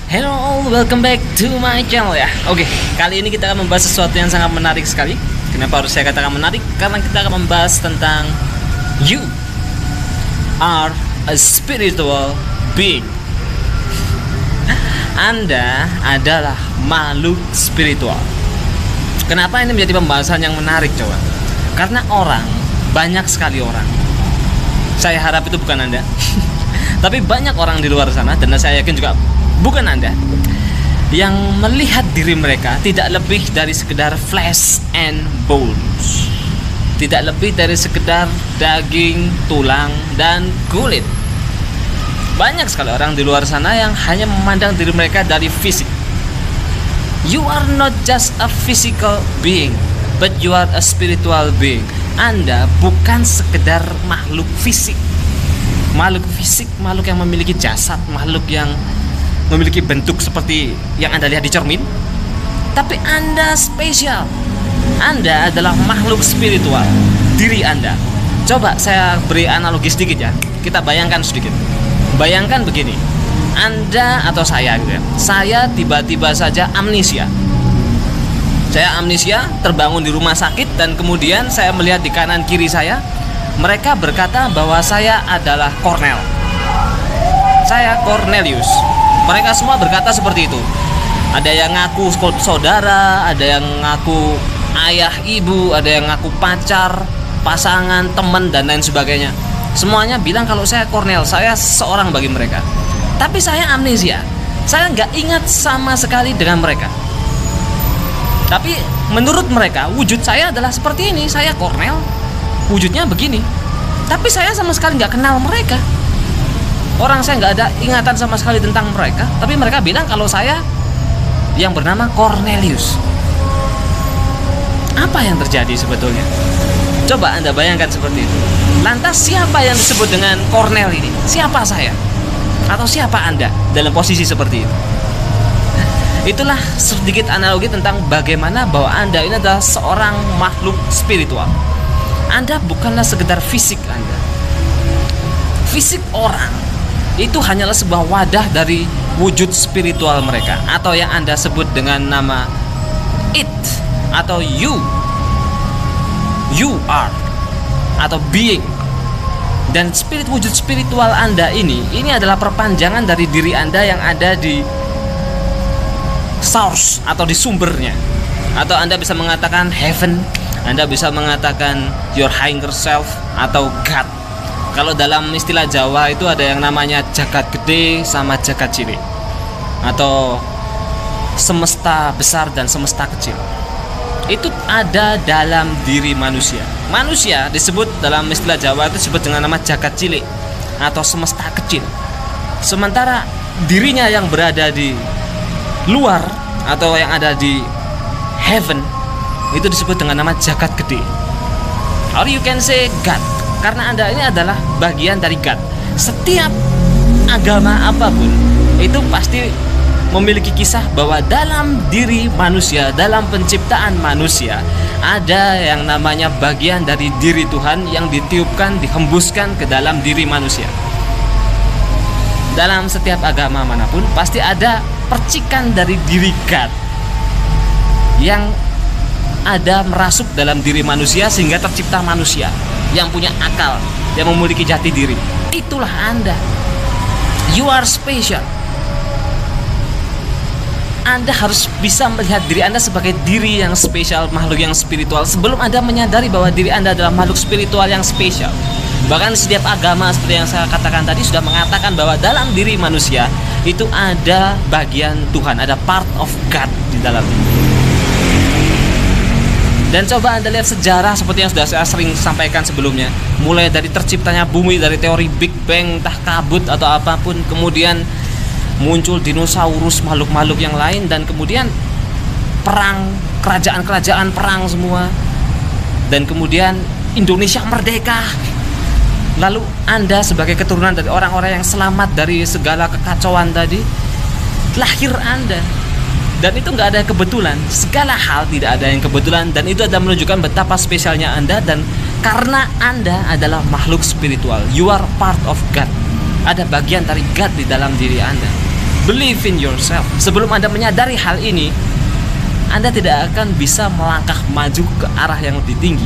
Hello all, welcome back to my channel ya. Oke, kali ini kita akan membahas sesuatu yang sangat menarik sekali. Kenapa harus saya katakan menarik? Karena kita akan membahas tentang you are a spiritual being. Anda adalah makhluk spiritual. Kenapa ini menjadi pembahasan yang menarik coba? Karena banyak sekali orang. Saya harap itu bukan Anda. Tapi banyak orang di luar sana, dan saya yakin juga bukan Anda, yang melihat diri mereka tidak lebih dari sekedar flesh and bones, tidak lebih dari sekedar daging, tulang, dan kulit. Banyak sekali orang di luar sana yang hanya memandang diri mereka dari fisik. You are not just a physical being, but you are a spiritual being. Anda bukan sekedar makhluk fisik. Makhluk fisik, makhluk yang memiliki jasad, makhluk yang memiliki bentuk seperti yang Anda lihat di cermin. Tapi Anda spesial. Anda adalah makhluk spiritual. Diri Anda. Coba saya beri analogi sedikit ya. Kita bayangkan sedikit. Bayangkan begini. Anda atau saya gitu ya. Saya tiba-tiba saja amnesia. Saya amnesia, terbangun di rumah sakit, dan kemudian saya melihat di kanan kiri saya, mereka berkata bahwa saya adalah Cornel. Saya Cornelius. Mereka semua berkata seperti itu. Ada yang ngaku saudara, ada yang ngaku ayah ibu, ada yang ngaku pacar, pasangan, teman, dan lain sebagainya. Semuanya bilang kalau saya Cornel, saya seorang bagi mereka. Tapi saya amnesia. Saya nggak ingat sama sekali dengan mereka. Tapi menurut mereka wujud saya adalah seperti ini. Saya Cornel, wujudnya begini. Tapi saya sama sekali nggak kenal mereka. Orang saya nggak ada ingatan sama sekali tentang mereka. Tapi mereka bilang kalau saya yang bernama Cornelius. Apa yang terjadi sebetulnya? Coba Anda bayangkan seperti itu. Lantas siapa yang disebut dengan Cornel ini? Siapa saya? Atau siapa Anda dalam posisi seperti itu? Itulah sedikit analogi tentang bagaimana bahwa Anda ini adalah seorang makhluk spiritual. Anda bukanlah sekedar fisik Anda. Fisik orang itu hanyalah sebuah wadah dari wujud spiritual mereka, atau yang Anda sebut dengan nama it atau you are atau being. Dan wujud spiritual Anda ini adalah perpanjangan dari diri Anda yang ada di source atau di sumbernya. Atau Anda bisa mengatakan heaven, Anda bisa mengatakan your higher self atau God. Kalau dalam istilah Jawa itu ada yang namanya jagat gede sama jagat cilik, atau semesta besar dan semesta kecil. Itu ada dalam diri manusia. Manusia disebut dalam istilah Jawa itu disebut dengan nama jagat cilik atau semesta kecil. Sementara dirinya yang berada di luar atau yang ada di heaven itu disebut dengan nama jagat gede. Or you can say God, karena Anda ini adalah bagian dari God. Setiap agama apapun itu pasti memiliki kisah bahwa dalam diri manusia, dalam penciptaan manusia, ada yang namanya bagian dari diri Tuhan yang ditiupkan, dihembuskan ke dalam diri manusia. Dalam setiap agama manapun pasti ada percikan dari diri God yang ada merasuk dalam diri manusia sehingga tercipta manusia yang punya akal, yang memiliki jati diri. Itulah Anda. You are special. Anda harus bisa melihat diri Anda sebagai diri yang spesial, makhluk yang spiritual, sebelum Anda menyadari bahwa diri Anda adalah makhluk spiritual yang spesial. Bahkan setiap agama seperti yang saya katakan tadi sudah mengatakan bahwa dalam diri manusia itu ada bagian Tuhan, ada part of God di dalamnya. Dan coba Anda lihat sejarah seperti yang sudah saya sering sampaikan sebelumnya. Mulai dari terciptanya bumi, dari teori Big Bang, entah kabut atau apapun, kemudian muncul dinosaurus, makhluk-makhluk yang lain, dan kemudian perang, kerajaan-kerajaan perang semua, dan kemudian Indonesia merdeka. Lalu Anda sebagai keturunan dari orang-orang yang selamat dari segala kekacauan tadi, lahir Anda. Dan itu nggak ada kebetulan. Segala hal tidak ada yang kebetulan, dan itu ada menunjukkan betapa spesialnya Anda. Dan karena Anda adalah makhluk spiritual, you are part of God. Ada bagian dari God di dalam diri Anda. Believe in yourself. Sebelum Anda menyadari hal ini, Anda tidak akan bisa melangkah maju ke arah yang lebih tinggi.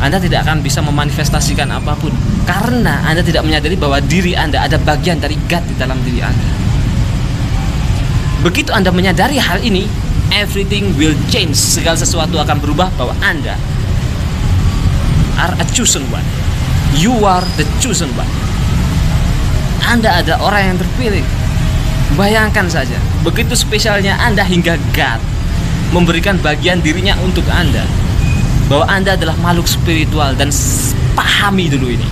Anda tidak akan bisa memanifestasikan apapun karena Anda tidak menyadari bahwa diri Anda ada bagian dari God di dalam diri Anda. Begitu Anda menyadari hal ini, everything will change. Segala sesuatu akan berubah bahwa Anda are a chosen one. You are the chosen one. Anda adalah orang yang terpilih. Bayangkan saja, begitu spesialnya Anda hingga God memberikan bagian dirinya untuk Anda, bahwa Anda adalah makhluk spiritual. Dan pahami dulu ini.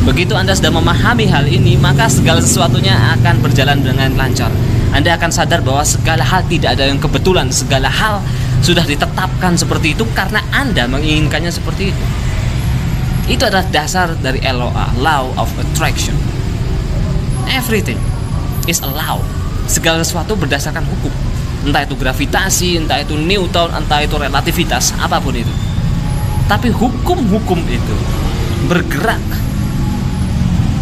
Begitu Anda sudah memahami hal ini, maka segala sesuatunya akan berjalan dengan lancar. Anda akan sadar bahwa segala hal tidak ada yang kebetulan. Segala hal sudah ditetapkan seperti itu karena Anda menginginkannya seperti itu. Itu adalah dasar dari LOA, Law of Attraction. Everything is a law. Segala sesuatu berdasarkan hukum. Entah itu gravitasi, entah itu Newton, entah itu relativitas, apapun itu. Tapi hukum-hukum itu bergerak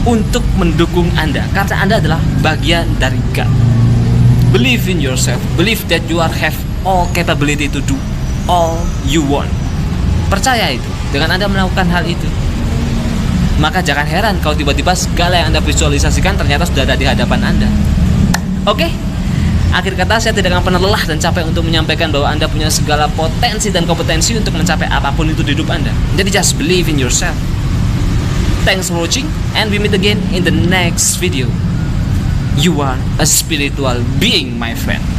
untuk mendukung Anda karena Anda adalah bagian dari God. Believe in yourself. Believe that you have all capability to do all you want. Percaya itu. Dengan Anda melakukan hal itu, maka jangan heran kalau tiba-tiba segala yang Anda visualisasikan ternyata sudah ada di hadapan Anda. Oke? Akhir kata, saya tidak akan pernah lelah dan capek untuk menyampaikan bahwa Anda punya segala potensi dan kompetensi untuk mencapai apapun itu di hidup Anda. Jadi just believe in yourself. Thanks for watching and we meet again in the next video. You are a spiritual being, my friend.